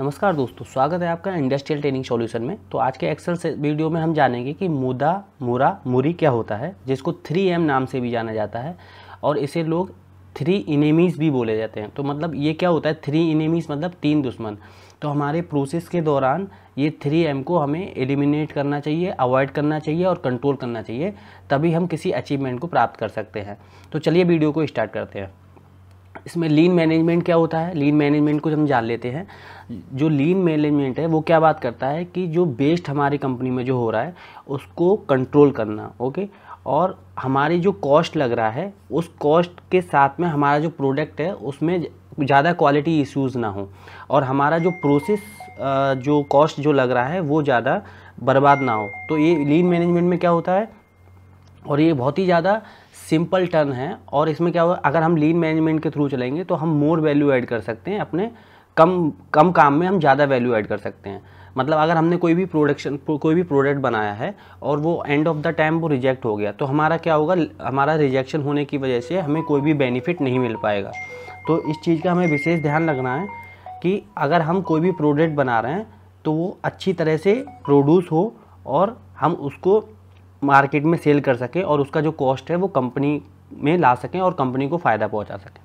नमस्कार दोस्तों, स्वागत है आपका इंडस्ट्रियल ट्रेनिंग सॉल्यूशन में। तो आज के एक्सेल से वीडियो में हम जानेंगे कि मुदा, मुरा, मुरी क्या होता है, जिसको 3M नाम से भी जाना जाता है और इसे लोग 3 इनेमीज़ भी बोले जाते हैं। तो मतलब ये क्या होता है, 3 इनेमीज़ मतलब 3 दुश्मन। तो हमारे प्रोसेस के दौरान ये 3M को हमें एलिमिनेट करना चाहिए, अवॉइड करना चाहिए और कंट्रोल करना चाहिए, तभी हम किसी अचीवमेंट को प्राप्त कर सकते हैं। तो चलिए वीडियो को स्टार्ट करते हैं। इसमें लीन मैनेजमेंट क्या होता है, लीन मैनेजमेंट को हम जान लेते हैं। जो लीन मैनेजमेंट है वो क्या बात करता है कि जो वेस्ट हमारी कंपनी में जो हो रहा है उसको कंट्रोल करना, ओके। और हमारी जो कॉस्ट लग रहा है उस कॉस्ट के साथ में हमारा जो प्रोडक्ट है उसमें ज़्यादा क्वालिटी इश्यूज़ ना हो, और हमारा जो प्रोसेस जो कॉस्ट जो लग रहा है वो ज़्यादा बर्बाद ना हो। तो ये लीन मैनेजमेंट में क्या होता है, और ये बहुत ही ज़्यादा सिंपल टर्न है। और इसमें क्या होगा, अगर हम लीन मैनेजमेंट के थ्रू चलेंगे तो हम मोर वैल्यू ऐड कर सकते हैं, अपने कम काम में हम ज़्यादा वैल्यू ऐड कर सकते हैं। मतलब अगर हमने कोई भी प्रोडक्ट बनाया है और वो एंड ऑफ द टाइम वो रिजेक्ट हो गया, तो हमारा क्या होगा, हमारा रिजेक्शन होने की वजह से हमें कोई भी बेनिफिट नहीं मिल पाएगा। तो इस चीज़ का हमें विशेष ध्यान रखना है कि अगर हम कोई भी प्रोडक्ट बना रहे हैं तो वो अच्छी तरह से प्रोड्यूस हो और हम उसको मार्केट में सेल कर सकें और उसका जो कॉस्ट है वो कंपनी में ला सकें और कंपनी को फ़ायदा पहुंचा सकें।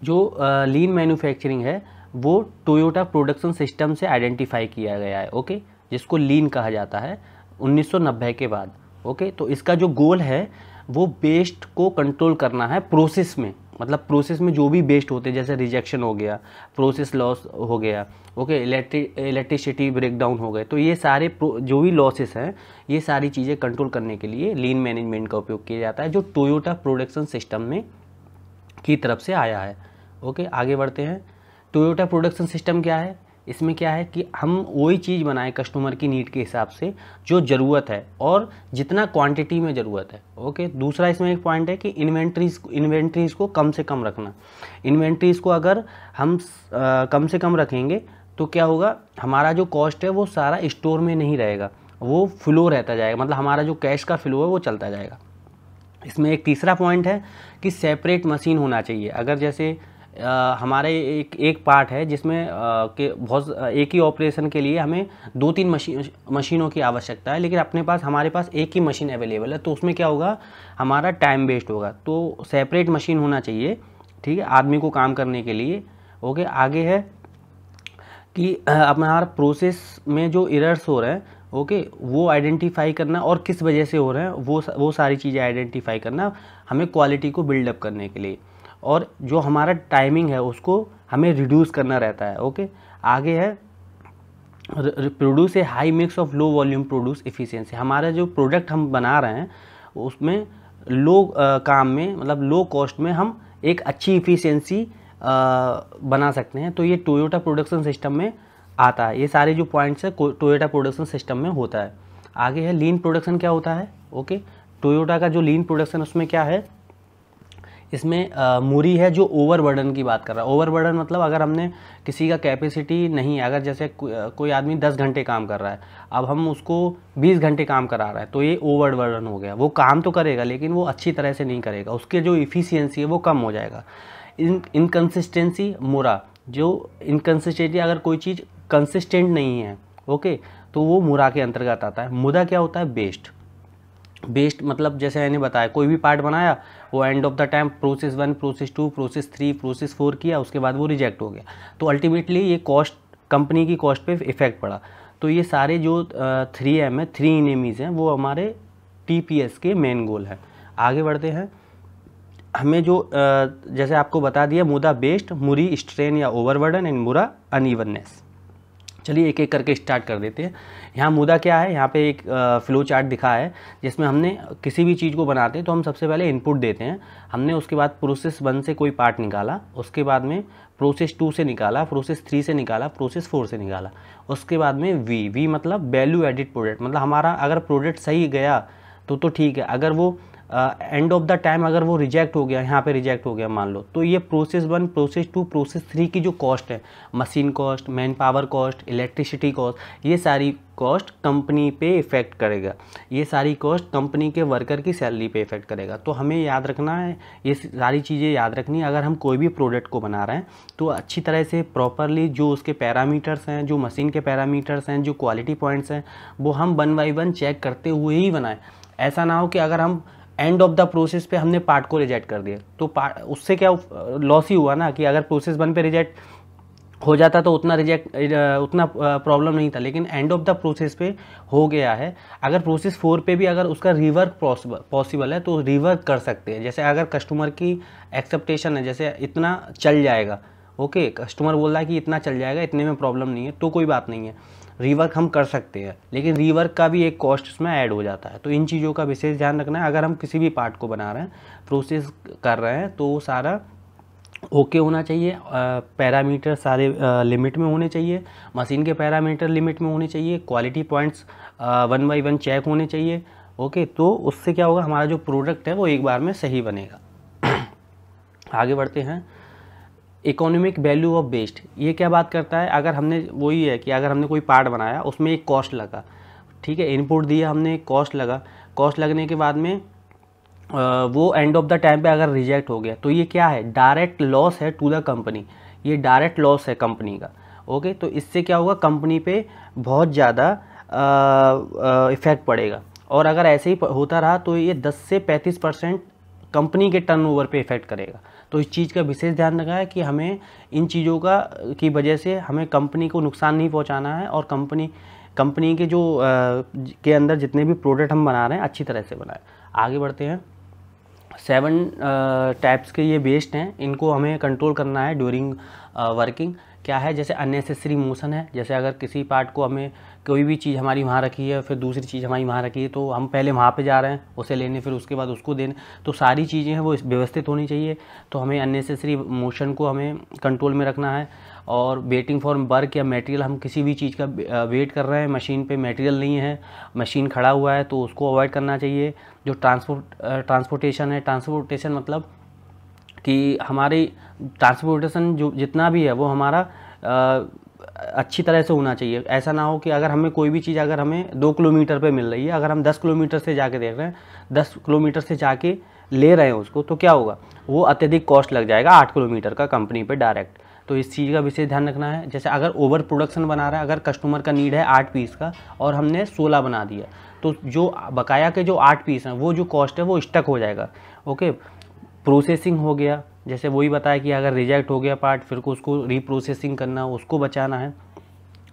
जो लीन मैन्युफैक्चरिंग है वो टोयोटा प्रोडक्शन सिस्टम से आइडेंटिफाई किया गया है, ओके, जिसको लीन कहा जाता है 1990 के बाद, ओके। तो इसका जो गोल है वो वेस्ट को कंट्रोल करना है प्रोसेस में। मतलब प्रोसेस में जो भी वेस्ट होते हैं, जैसे रिजेक्शन हो गया, प्रोसेस लॉस हो गया, ओके, इलेक्ट्रिसिटी ब्रेकडाउन हो गए, तो ये सारे जो भी लॉसेस हैं ये सारी चीज़ें कंट्रोल करने के लिए लीन मैनेजमेंट का उपयोग किया जाता है, जो टोयोटा प्रोडक्शन सिस्टम में की तरफ से आया है, ओके। आगे बढ़ते हैं। टोयोटा प्रोडक्शन सिस्टम क्या है, इसमें क्या है कि हम वही चीज़ बनाएं कस्टमर की नीड के हिसाब से जो ज़रूरत है और जितना क्वांटिटी में ज़रूरत है, ओके। दूसरा इसमें एक पॉइंट है कि इन्वेंट्रीज़ को कम से कम रखना। इन्वेंट्रीज़ को अगर हम कम से कम रखेंगे तो क्या होगा, हमारा जो कॉस्ट है वो सारा स्टोर में नहीं रहेगा, वो फ्लो रहता जाएगा, मतलब हमारा जो कैश का फ्लो है वो चलता जाएगा। इसमें एक तीसरा पॉइंट है कि सेपरेट मशीन होना चाहिए। अगर जैसे हमारे एक पार्ट है जिसमें एक ही ऑपरेशन के लिए हमें 2-3 मशीनों की आवश्यकता है, लेकिन हमारे पास एक ही मशीन अवेलेबल है, तो उसमें क्या होगा, हमारा टाइम वेस्ट होगा। तो सेपरेट मशीन होना चाहिए, ठीक है, आदमी को काम करने के लिए, ओके। आगे है कि हमारा प्रोसेस में जो एरर्स हो रहे हैं, ओके, वो आइडेंटिफाई करना और किस वजह से हो रहे हैं वो सारी चीज़ें आइडेंटिफाई करना हमें क्वालिटी को बिल्डअप करने के लिए। और जो हमारा टाइमिंग है उसको हमें रिड्यूस करना रहता है, ओके। आगे है produce a high mix of low volume produce efficiency. हमारा जो प्रोडक्ट हम बना रहे हैं उसमें लो काम में, मतलब लो कॉस्ट में हम एक अच्छी इफिशिएंसी बना सकते हैं। तो ये टोयोटा प्रोडक्शन सिस्टम में आता है, ये सारे जो पॉइंट्स है टोयोटा प्रोडक्शन सिस्टम में होता है। आगे है लीन प्रोडक्शन क्या होता है, ओके। टोयोटा का जो लीन प्रोडक्शन उसमें क्या है, इसमें मुरी है जो ओवरबर्डन की बात कर रहा है। ओवरबर्डन मतलब अगर हमने किसी का कैपेसिटी नहीं है, अगर जैसे कोई आदमी 10 घंटे काम कर रहा है, अब हम उसको 20 घंटे काम करा रहा है, तो ये ओवरबर्डन हो गया। वो काम तो करेगा लेकिन वो अच्छी तरह से नहीं करेगा, उसके जो इफ़िशियंसी है वो कम हो जाएगा। इनकन्सिस्टेंसी मुरा, जो इनकन्सिस्टेंसी, अगर कोई चीज़ कंसिस्टेंट नहीं है, ओके, तो वो मुरा के अंतर्गत आता है। मुदा क्या होता है, बेस्ट मतलब जैसे मैंने बताया, कोई भी पार्ट बनाया, वो end of the time process 1, process 2, process 3, process 4 किया, उसके बाद वो रिजेक्ट हो गया, तो अल्टीमेटली ये कॉस्ट, कंपनी की कॉस्ट पे इफेक्ट पड़ा। तो ये सारे जो 3M है, 3 इनेमीज़ हैं, वो हमारे TPS के मेन गोल हैं। आगे बढ़ते हैं। हमें जो जैसे आपको बता दिया, मुदा बेस्ट, मुरी स्ट्रेन या ओवरबर्डन एंड मुरा अनइवननेस। चलिए एक एक करके स्टार्ट कर देते हैं। यहाँ मुदा क्या है, यहाँ पे एक फ्लो चार्ट दिखा है जिसमें हमने किसी भी चीज़ को बनाते हैं तो हम सबसे पहले इनपुट देते हैं। हमने उसके बाद प्रोसेस 1 से कोई पार्ट निकाला, उसके बाद में प्रोसेस 2 से निकाला, प्रोसेस 3 से निकाला, प्रोसेस 4 से निकाला, उसके बाद में वी मतलब वैल्यू एडिड प्रोडक्ट। मतलब हमारा अगर प्रोडक्ट सही गया तो ठीक है, अगर वो एंड ऑफ द टाइम अगर वो रिजेक्ट हो गया, यहाँ पे रिजेक्ट हो गया मान लो, तो ये प्रोसेस 1, प्रोसेस 2, प्रोसेस 3 की जो कॉस्ट है, machine cost, man power cost, electricity cost, ये सारी कॉस्ट कंपनी पे इफ़ेक्ट करेगा, ये सारी कॉस्ट कंपनी के वर्कर की सैलरी पे इफ़ेक्ट करेगा। तो हमें याद रखना है, ये सारी चीज़ें याद रखनी है। अगर हम कोई भी प्रोडक्ट को बना रहे हैं तो अच्छी तरह से प्रॉपरली जो उसके पैरामीटर्स हैं, जो मशीन के पैरामीटर्स हैं, जो क्वालिटी पॉइंट्स हैं, वो हम 1 बाय 1 चेक करते हुए ही बनाएं। ऐसा ना हो कि अगर हम एंड ऑफ द प्रोसेस पे हमने पार्ट को रिजेक्ट कर दिया तो उससे क्या लॉस ही हुआ ना, कि अगर प्रोसेस 1 पे रिजेक्ट हो जाता तो उतना प्रॉब्लम नहीं था, लेकिन एंड ऑफ द प्रोसेस पे हो गया है। अगर प्रोसेस 4 पे भी अगर उसका रिवर्क पॉसिबल है तो रिवर्क कर सकते हैं। जैसे अगर कस्टमर की एक्सेप्टेशन है, जैसे इतना चल जाएगा, ओके, कस्टमर बोल रहा है कि इतना चल जाएगा, इतने में प्रॉब्लम नहीं है, तो कोई बात नहीं है, रिवर्क हम कर सकते हैं, लेकिन रिवर्क का भी एक कॉस्ट इसमें ऐड हो जाता है। तो इन चीज़ों का विशेष ध्यान रखना है। अगर हम किसी भी पार्ट को बना रहे हैं, प्रोसेस कर रहे हैं, तो वो सारा ओके होना चाहिए, पैरामीटर सारे लिमिट में होने चाहिए, मशीन के पैरामीटर लिमिट में होने चाहिए, क्वालिटी पॉइंट्स 1 बाय 1 चेक होने चाहिए, ओके। तो उससे क्या होगा, हमारा जो प्रोडक्ट है वो एक बार में सही बनेगा। आगे बढ़ते हैं। इकोनॉमिक वैल्यू ऑफ वेस्ट, ये क्या बात करता है? अगर हमने, वही है कि अगर हमने कोई पार्ट बनाया, उसमें एक कॉस्ट लगा, ठीक है, इनपुट दिया हमने, एक कॉस्ट लगा, कॉस्ट लगने के बाद में वो एंड ऑफ द टाइम पे अगर रिजेक्ट हो गया तो ये क्या है, डायरेक्ट लॉस है टू द कंपनी, ये डायरेक्ट लॉस है कंपनी का, ओके। तो इससे क्या होगा, कंपनी पे बहुत ज़्यादा इफ़ेक्ट पड़ेगा, और अगर ऐसे ही होता रहा तो ये 10 से 35% कंपनी के टर्नओवर पे इफ़ेक्ट करेगा। तो इस चीज़ का विशेष ध्यान रखना है कि हमें इन चीज़ों की वजह से हमें कंपनी को नुकसान नहीं पहुंचाना है, और कंपनी के जो के अंदर जितने भी प्रोडक्ट हम बना रहे हैं अच्छी तरह से बनाएं। आगे बढ़ते हैं। 7 टाइप्स के ये वेस्ट हैं, इनको हमें कंट्रोल करना है ड्यूरिंग वर्किंग। क्या है, जैसे अननेसेसरी मोशन है, जैसे अगर किसी पार्ट को हमें कोई भी चीज़ हमारी वहाँ रखी है, फिर दूसरी चीज़ हमारी वहाँ रखी है, तो हम पहले वहाँ पे जा रहे हैं उसे लेने, फिर उसके बाद उसको देने, तो सारी चीज़ें हैं वो व्यवस्थित होनी चाहिए। तो हमें अननेसेसरी मोशन को हमें कंट्रोल में रखना है। और वेटिंग फॉर वर्क या मटेरियल, हम किसी भी चीज़ का वेट कर रहे हैं, मशीन पे मटेरियल नहीं है, मशीन खड़ा हुआ है, तो उसको अवॉइड करना चाहिए। जो ट्रांसपोर्टेशन है, ट्रांसपोर्टेशन मतलब कि हमारी ट्रांसपोर्टेशन जो जितना भी है वो हमारा अच्छी तरह से होना चाहिए। ऐसा ना हो कि अगर हमें कोई भी चीज़ अगर हमें 2 किलोमीटर पे मिल रही है, अगर हम 10 किलोमीटर से जाके देख रहे हैं, 10 किलोमीटर से जाके ले रहे हैं उसको, तो क्या होगा, वो अत्यधिक कॉस्ट लग जाएगा 8 किलोमीटर का कंपनी पे डायरेक्ट। तो इस चीज़ का विशेष ध्यान रखना है। जैसे अगर ओवर प्रोडक्शन बना रहा है, अगर कस्टमर का नीड है 8 पीस का और हमने 16 बना दिया, तो जो बकाया के जो 8 पीस हैं वो जो कॉस्ट है वो स्टक हो जाएगा, ओके। प्रोसेसिंग हो गया, जैसे वही बताया कि अगर रिजेक्ट हो गया पार्ट, फिर को उसको रीप्रोसेसिंग करना, उसको बचाना है,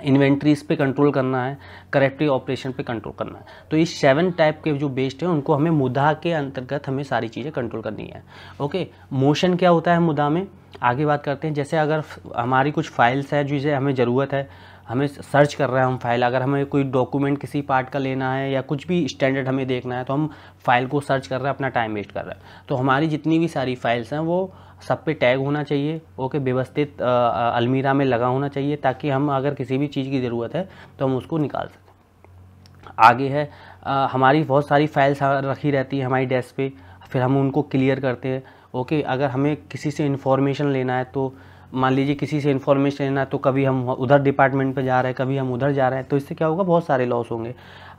इन्वेंट्रीज पे कंट्रोल करना है, करेक्टिव ऑपरेशन पे कंट्रोल करना है। तो इस 7 टाइप के जो वेस्ट हैं उनको हमें मुद्दा के अंतर्गत हमें सारी चीज़ें कंट्रोल करनी है, ओके। मोशन क्या होता है मुद्दा में, आगे बात करते हैं। जैसे अगर हमारी कुछ फाइल्स है जिसे हमें ज़रूरत है, हमें सर्च कर रहे हैं हम फाइल, अगर हमें कोई डॉक्यूमेंट किसी पार्ट का लेना है या कुछ भी स्टैंडर्ड हमें देखना है, तो हम फाइल को सर्च कर रहे हैं, अपना टाइम वेस्ट कर रहे हैं। तो हमारी जितनी भी सारी फाइल्स हैं वो सब पे टैग होना चाहिए, ओके, व्यवस्थित अलमीरा में लगा होना चाहिए, ताकि हम अगर किसी भी चीज़ की ज़रूरत है तो हम उसको निकाल सकें। आगे है हमारी बहुत सारी फाइल्स रखी रहती है हमारी डेस्क पे, फिर हम उनको क्लियर करते हैं, ओके। अगर हमें किसी से इन्फॉर्मेशन लेना है, तो मान लीजिए किसी से इन्फॉर्मेशन लेना है, तो कभी हम उधर डिपार्टमेंट पे जा रहे हैं, कभी हम उधर जा रहे हैं, तो इससे क्या होगा, बहुत सारे लॉस होंगे।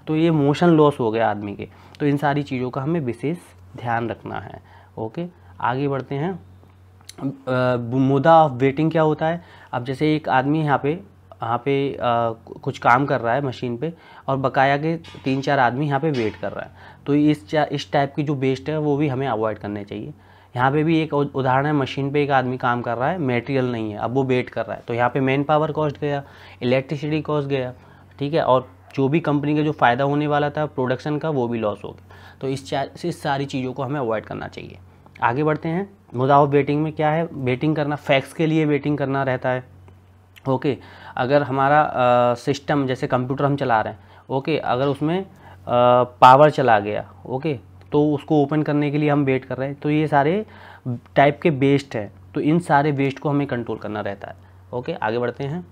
तो ये मोशन लॉस हो गया आदमी के। तो इन सारी चीज़ों का हमें विशेष ध्यान रखना है, ओके। आगे बढ़ते हैं। मुद्दा ऑफ वेटिंग क्या होता है। अब जैसे एक आदमी यहाँ पे कुछ काम कर रहा है मशीन पे, और बकाया के 3-4 आदमी यहाँ पे वेट कर रहा है, तो इस टाइप की जो वेस्ट है वो भी हमें अवॉइड करने चाहिए। यहाँ पे भी एक उदाहरण है, मशीन पे एक आदमी काम कर रहा है, मटेरियल नहीं है, अब वो वेट कर रहा है, तो यहाँ पे मैन पावर कॉस्ट गया, इलेक्ट्रिसिटी कॉस्ट गया, ठीक है, और जो भी कंपनी का जो फ़ायदा होने वाला था प्रोडक्शन का, वो भी लॉस हो गया। तो इस सारी चीज़ों को हमें अवॉइड करना चाहिए। आगे बढ़ते हैं। मुद्दा ऑफ वेटिंग में क्या है, वेटिंग करना, फैक्स के लिए वेटिंग करना रहता है, ओके। अगर हमारा सिस्टम जैसे कंप्यूटर हम चला रहे हैं, ओके, अगर उसमें पावर चला गया, ओके, तो उसको ओपन करने के लिए हम वेट कर रहे हैं, तो ये सारे टाइप के वेस्ट हैं। तो इन सारे वेस्ट को हमें कंट्रोल करना रहता है, ओके। आगे बढ़ते हैं।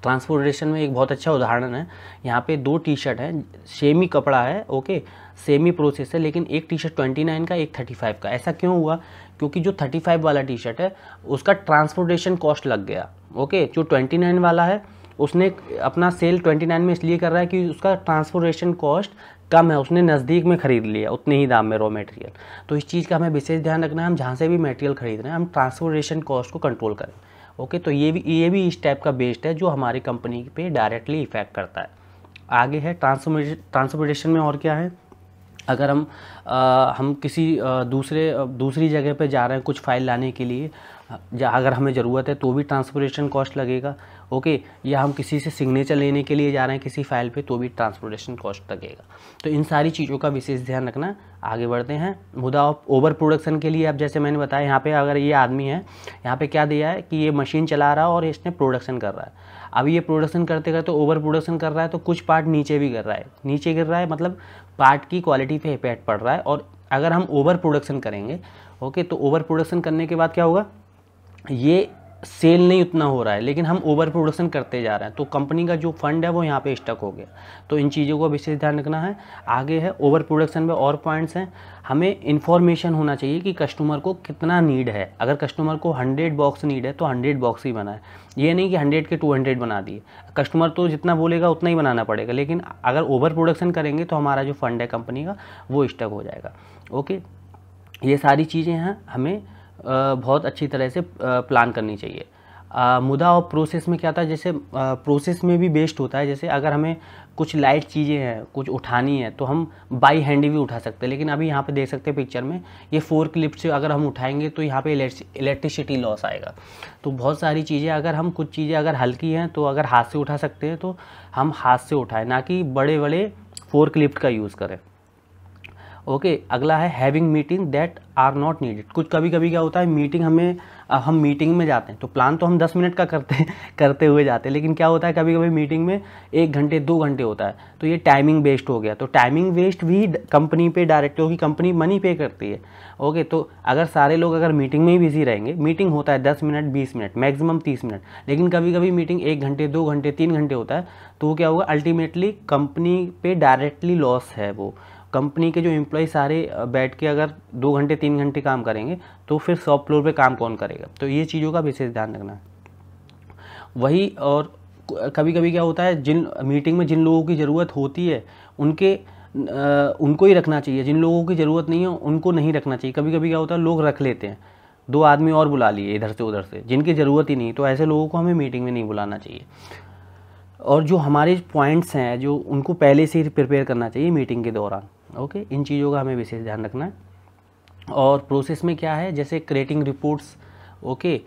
ट्रांसपोर्टेशन में एक बहुत अच्छा उदाहरण है, यहाँ पे 2 टी शर्ट हैं, सेम ही कपड़ा है, ओके, सेम ही प्रोसेस है, लेकिन एक टी शर्ट 29 का, एक 35 का। ऐसा क्यों हुआ? क्योंकि जो 35 वाला टी शर्ट है उसका ट्रांसपोर्टेशन कॉस्ट लग गया, ओके। जो 29 वाला है उसने अपना सेल 29 में इसलिए कर रहा है कि उसका ट्रांसपोर्टेशन कॉस्ट कम है, उसने नज़दीक में ख़रीद लिया उतने ही दाम में रॉ मटेरियल। तो इस चीज़ का हमें विशेष ध्यान रखना है, हम जहाँ से भी मटेरियल खरीद रहे हैं हम ट्रांसपोर्टेशन कॉस्ट को कंट्रोल करें, ओके। तो ये भी इस टाइप का बेस्ड है जो हमारी कंपनी पे डायरेक्टली इफेक्ट करता है। आगे है ट्रांसपोर्टेशन में और क्या है, अगर हम किसी दूसरी जगह पे जा रहे हैं कुछ फाइल लाने के लिए, अगर हमें ज़रूरत है तो भी ट्रांसपोर्टेशन कॉस्ट लगेगा, ओके। या हम किसी से सिग्नेचर लेने के लिए जा रहे हैं किसी फाइल पे तो भी ट्रांसपोर्टेशन कॉस्ट लगेगा। तो इन सारी चीज़ों का विशेष ध्यान रखना। आगे बढ़ते हैं। मुद्दा ओवर प्रोडक्शन के लिए, अब जैसे मैंने बताया यहाँ पे अगर ये आदमी है, यहाँ पे क्या दिया है कि ये मशीन चला रहा है और इसने प्रोडक्शन कर रहा है। अब ये प्रोडक्शन करते करते ओवर प्रोडक्शन कर रहा है तो कुछ पार्ट नीचे भी गिर रहा है, नीचे गिर रहा है मतलब पार्ट की क्वालिटी पे इफेक्ट पड़ रहा है। और अगर हम ओवर प्रोडक्शन करेंगे, ओके, तो ओवर प्रोडक्शन करने के बाद क्या होगा, ये सेल नहीं उतना हो रहा है लेकिन हम ओवर प्रोडक्शन करते जा रहे हैं तो कंपनी का जो फंड है वो यहाँ पे स्टक हो गया। तो इन चीज़ों को विशेष ध्यान रखना है। आगे है ओवर प्रोडक्शन में और पॉइंट्स हैं, हमें इन्फॉर्मेशन होना चाहिए कि कस्टमर को कितना नीड है। अगर कस्टमर को 100 बॉक्स नीड है तो 100 बॉक्स ही बनाए, ये नहीं कि 100 के 200 बना दिए। कस्टमर तो जितना बोलेगा उतना ही बनाना पड़ेगा, लेकिन अगर ओवर प्रोडक्शन करेंगे तो हमारा जो फंड है कंपनी का वो स्टक हो जाएगा, ओके। ये सारी चीज़ें हैं हमें बहुत अच्छी तरह से प्लान करनी चाहिए। मुद्दा और प्रोसेस में क्या था, जैसे प्रोसेस में भी बेस्ड होता है। जैसे अगर हमें कुछ लाइट चीज़ें हैं कुछ उठानी है तो हम बाई हैंड भी उठा सकते हैं, लेकिन अभी यहाँ पे देख सकते हैं पिक्चर में ये फोर्क लिफ्ट से अगर हम उठाएंगे तो यहाँ पे इलेक्ट्रिसिटी लॉस आएगा। तो बहुत सारी चीज़ें, अगर हम कुछ चीज़ें अगर हल्की हैं तो अगर हाथ से उठा सकते हैं तो हम हाथ से उठाएं, ना कि बड़े बड़े फोर्क लिफ्ट का यूज़ करें, ओके। अगला है having meeting that are not needed. कुछ कभी कभी क्या होता है, मीटिंग हम मीटिंग में जाते हैं तो प्लान तो हम 10 मिनट का करते हुए जाते हैं, लेकिन क्या होता है कभी कभी मीटिंग में 1 घंटे 2 घंटे होता है, तो ये टाइमिंग वेस्ट हो गया। तो टाइमिंग वेस्ट भी कंपनी पे डायरेक्ट होगी, कंपनी मनी पे करती है, ओके। तो अगर सारे लोग अगर मीटिंग में ही बिजी रहेंगे, मीटिंग होता है 10 मिनट 20 मिनट मैक्सिमम 30 मिनट, लेकिन कभी कभी मीटिंग 1 घंटे 2 घंटे 3 घंटे होता है, तो वो क्या होगा, अल्टीमेटली कंपनी पे डायरेक्टली लॉस है। वो कंपनी के जो एम्प्लॉय सारे बैठ के अगर 2 घंटे 3 घंटे काम करेंगे तो फिर शॉप फ्लोर पे काम कौन करेगा। तो ये चीज़ों का विशेष ध्यान रखना है। वही, और कभी कभी क्या होता है, जिन मीटिंग में जिन लोगों की ज़रूरत होती है उनको ही रखना चाहिए, जिन लोगों की ज़रूरत नहीं है उनको नहीं रखना चाहिए। कभी कभी क्या होता है, लोग रख लेते हैं, 2 आदमी और बुला लिए इधर से उधर से जिनकी ज़रूरत ही नहीं, तो ऐसे लोगों को हमें मीटिंग में नहीं बुलाना चाहिए। और जो हमारे पॉइंट्स हैं जो उनको पहले से ही प्रिपेयर करना चाहिए मीटिंग के दौरान, ओके। इन चीज़ों का हमें विशेष ध्यान रखना है। और प्रोसेस में क्या है, जैसे क्रिएटिंग रिपोर्ट्स, ओके,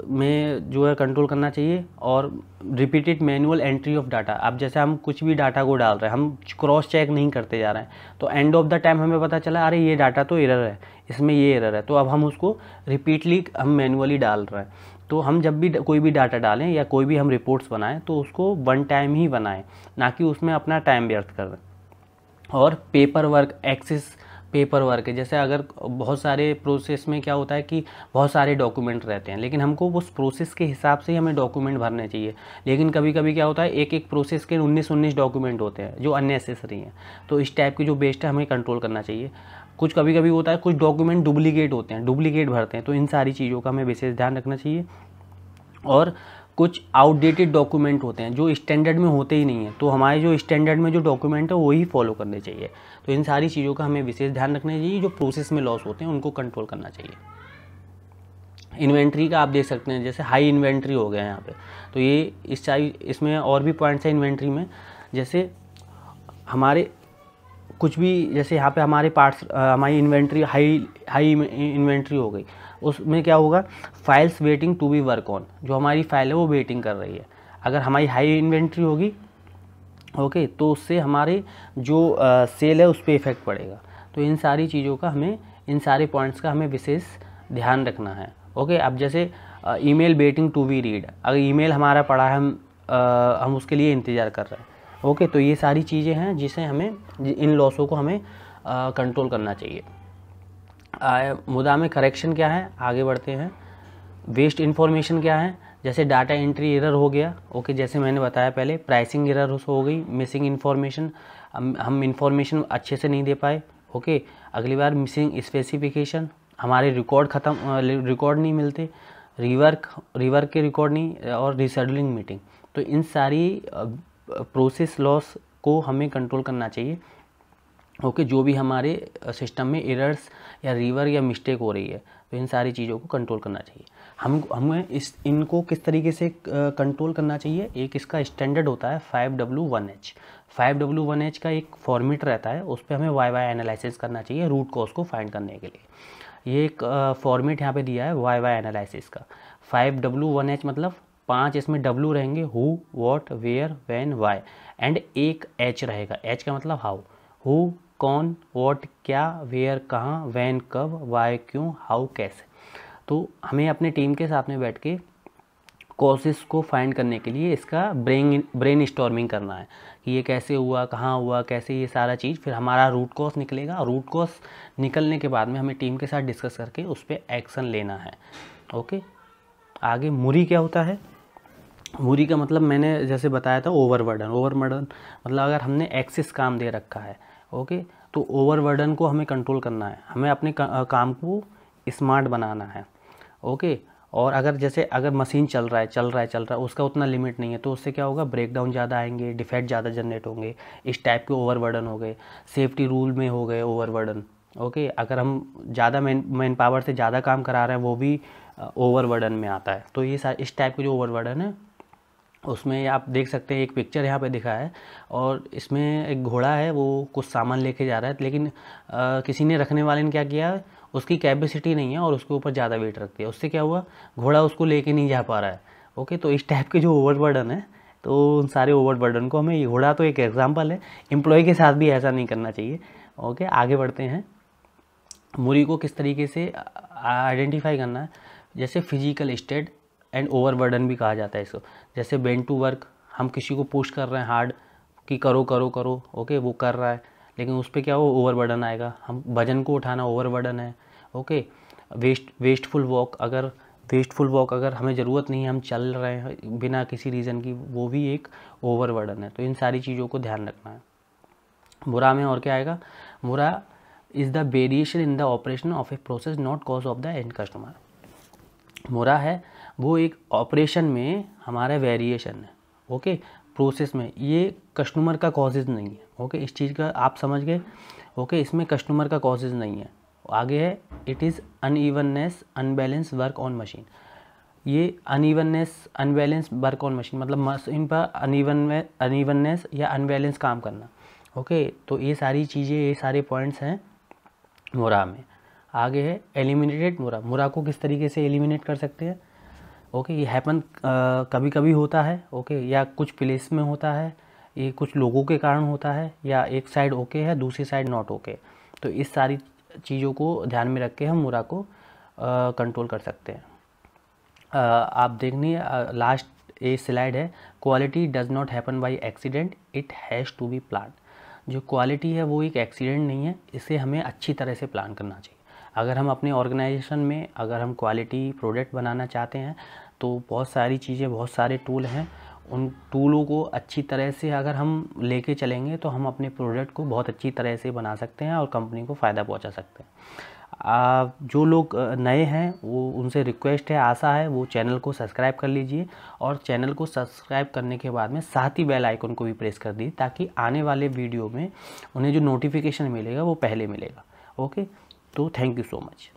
में जो है कंट्रोल करना चाहिए। और repeated manual entry of data, अब जैसे हम कुछ भी डाटा को डाल रहे हैं, हम क्रॉस चेक नहीं करते जा रहे हैं, तो एंड ऑफ द टाइम हमें पता चला अरे ये डाटा तो एरर है, इसमें ये एरर है, तो अब हम उसको रिपीटली हम मैनुअली डाल रहे हैं। तो हम जब भी कोई भी डाटा डालें या कोई भी हम रिपोर्ट्स बनाएं तो उसको 1 टाइम ही बनाएं, ना कि उसमें अपना टाइम व्यर्थ कर दें। और paper work, excess paper work है, जैसे अगर बहुत सारे प्रोसेस में क्या होता है कि बहुत सारे डॉक्यूमेंट रहते हैं, लेकिन हमको उस प्रोसेस के हिसाब से ही हमें डॉक्यूमेंट भरने चाहिए। लेकिन कभी कभी क्या होता है, एक प्रोसेस के 19 डॉक्यूमेंट होते हैं जो अननेसेसरी हैं। तो इस टाइप की जो बेस्ट है हमें कंट्रोल करना चाहिए। कुछ कभी कभी होता है कुछ डॉक्यूमेंट डुप्लीकेट होते हैं, डुप्लीकेट भरते हैं, तो इन सारी चीज़ों का हमें विशेष ध्यान रखना चाहिए। और कुछ आउटडेटेड डॉक्यूमेंट होते हैं जो स्टैंडर्ड में होते ही नहीं है, तो हमारे जो स्टैंडर्ड में जो डॉक्यूमेंट है वही फॉलो करने चाहिए। तो इन सारी चीज़ों का हमें विशेष ध्यान रखना चाहिए। जो प्रोसेस में लॉस होते हैं उनको कंट्रोल करना चाहिए। इन्वेंट्री का आप देख सकते हैं, जैसे हाई इन्वेंट्री हो गया यहाँ पे, तो ये इसमें और भी पॉइंट्स हैं इन्वेंट्री में। जैसे हमारे कुछ भी, जैसे यहाँ पे हमारे पार्ट्स, हमारी इन्वेंट्री हाई इन्वेंट्री हो गई, उसमें क्या होगा, files waiting to be work on, जो हमारी फाइल है वो वेटिंग कर रही है। अगर हमारी हाई इन्वेंट्री होगी, ओके, तो उससे हमारे जो सेल है उस पर इफेक्ट पड़ेगा। तो इन सारी चीज़ों का हमें, इन सारे पॉइंट्स का हमें विशेष ध्यान रखना है, ओके। अब जैसे email waiting to be read, अगर ईमेल हमारा पड़ा है, हम उसके लिए इंतज़ार कर रहे हैं, ओके। तो ये सारी चीज़ें हैं जिसे हमें, इन लॉसों को हमें कंट्रोल करना चाहिए। मुद्दा में करेक्शन क्या है, आगे बढ़ते हैं। वेस्ट इन्फॉर्मेशन क्या है, जैसे डाटा एंट्री एरर हो गया, ओके, जैसे मैंने बताया पहले, प्राइसिंग एरर हो गई, मिसिंग इन्फॉर्मेशन, हम इन्फॉर्मेशन अच्छे से नहीं दे पाए, ओके। अगली बार मिसिंग स्पेसिफिकेशन, हमारे रिकॉर्ड नहीं मिलते, रिवर्क के रिकॉर्ड नहीं, और रिशेड्यूलिंग मीटिंग। तो इन सारी प्रोसेस लॉस को हमें कंट्रोल करना चाहिए, ओके। जो भी हमारे सिस्टम में एरर्स या रिवर्क या मिस्टेक हो रही है, तो इन सारी चीज़ों को कंट्रोल करना चाहिए। हमें इनको किस तरीके से कंट्रोल करना चाहिए, एक इसका स्टैंडर्ड होता है 5W1H। 5W1H का एक फॉर्मेट रहता है, उस पर हमें वाई एनालिसिस करना चाहिए रूट कॉज को फाइंड करने के लिए। ये एक फॉर्मेट यहाँ पे दिया है वाई एनालिसिस का। 5W1H मतलब 5 इसमें W रहेंगे, who, what, where, when, why, and एक H रहेगा। H का मतलब हाउ, हु कौन, व्हाट क्या, वेयर कहाँ, व्हेन कब, वाई क्यों, हाउ कैसे। तो हमें अपने टीम के साथ में बैठ के कॉजेस को फाइंड करने के लिए इसका ब्रेन स्टॉर्मिंग करना है कि ये कैसे हुआ, कहाँ हुआ, कैसे, ये सारा चीज़। फिर हमारा रूट कॉज निकलेगा, रूट कॉज निकलने के बाद में हमें टीम के साथ डिस्कस करके उस पर एक्शन लेना है, ओके। आगे मुरी क्या होता है? मुरी का मतलब मैंने जैसे बताया था ओवरबर्डन। ओवरबर्डन मतलब अगर हमने एक्सेस काम दे रखा है, ओके, तो ओवरबर्डन को हमें कंट्रोल करना है, हमें अपने काम को स्मार्ट बनाना है, ओके। और अगर मशीन चल रहा है उसका उतना लिमिट नहीं है, तो उससे क्या होगा, ब्रेकडाउन ज़्यादा आएंगे, डिफेक्ट ज़्यादा जनरेट होंगे, इस टाइप के ओवरबर्डन हो गए। सेफ्टी रूल में हो गए ओवरबर्डन, ओके। अगर हम ज़्यादा मैन पावर से ज़्यादा काम करा रहे हैं, वो भी ओवरबर्डन में आता है। तो ये इस टाइप के जो ओवरबर्डन है, उसमें आप देख सकते हैं एक पिक्चर यहाँ पे दिखा है, और इसमें एक घोड़ा है, वो कुछ सामान लेके जा रहा है, लेकिन किसी ने, रखने वाले ने क्या किया, उसकी कैपेसिटी नहीं है और उसके ऊपर ज़्यादा वेट रख दिया। उससे क्या हुआ, घोड़ा उसको लेके नहीं जा पा रहा है, ओके। तो इस टाइप के जो ओवरबर्डन है, तो उन सारे ओवरबर्डन को हमें, ये घोड़ा तो एक एग्जाम्पल है, एम्प्लॉय के साथ भी ऐसा नहीं करना चाहिए, ओके। आगे बढ़ते हैं। मुरी को किस तरीके से आइडेंटिफाई करना है, जैसे फिजिकल स्टेट एंड ओवरबर्डन भी कहा जाता है इसको। जैसे बेंड टू वर्क, हम किसी को पुश कर रहे हैं हार्ड कि करो करो करो, ओके, वो कर रहा है, लेकिन उस पर क्या हो, ओवरबर्डन आएगा। हम वजन को उठाना ओवरबर्डन है, ओके। वेस्टफुल वॉक अगर हमें ज़रूरत नहीं है, हम चल रहे हैं बिना किसी रीज़न की, वो भी एक ओवरबर्डन है। तो इन सारी चीज़ों को ध्यान रखना है। मुरा में और क्या आएगा, मुरा is the variation in the operation of a process not cause of the end customer. मुरा है वो एक ऑपरेशन में हमारा वेरिएशन है, ओके, प्रोसेस में, ये कस्टमर का कॉजेज़ नहीं है, ओके। इस चीज़ का आप समझ गए, ओके। इसमें कस्टमर का कॉजेज़ नहीं है। आगे है, it is unevenness unbalance work on machine. ये unevenness unbalance work on machine मतलब मशीन पर अनइवननेस या अनबैलेंस काम करना, ओके। तो ये सारी चीज़ें, ये सारे पॉइंट्स हैं मुरा में। आगे है एलिमिनेटेड मुरा। मुरा को किस तरीके से एलिमिनेट कर सकते हैं, ओके। ये हैपन कभी कभी होता है, ओके, या कुछ प्लेस में होता है, ये कुछ लोगों के कारण होता है, या एक साइड ओके है, दूसरी साइड नॉट ओके। तो इस सारी चीज़ों को ध्यान में रख के हम मुरा को कंट्रोल कर सकते हैं। आप देखनी, लास्ट ये स्लाइड है, quality does not happen by accident, it has to be plan. जो क्वालिटी है वो एक एक्सीडेंट नहीं है, इसे हमें अच्छी तरह से प्लान करना चाहिए। अगर हम अपने ऑर्गेनाइजेशन में अगर हम क्वालिटी प्रोडक्ट बनाना चाहते हैं, तो बहुत सारी चीज़ें, बहुत सारे टूल हैं, उन टूलों को अच्छी तरह से अगर हम लेके चलेंगे, तो हम अपने प्रोडक्ट को बहुत अच्छी तरह से बना सकते हैं और कंपनी को फ़ायदा पहुंचा सकते हैं। जो लोग नए हैं, वो उनसे रिक्वेस्ट है, आशा है, वो चैनल को सब्सक्राइब कर लीजिए, और चैनल को सब्सक्राइब करने के बाद में साथ ही बेल आइकन को भी प्रेस कर दीजिए, ताकि आने वाले वीडियो में उन्हें जो नोटिफिकेशन मिलेगा वो पहले मिलेगा, ओके। तो थैंक यू सो मच।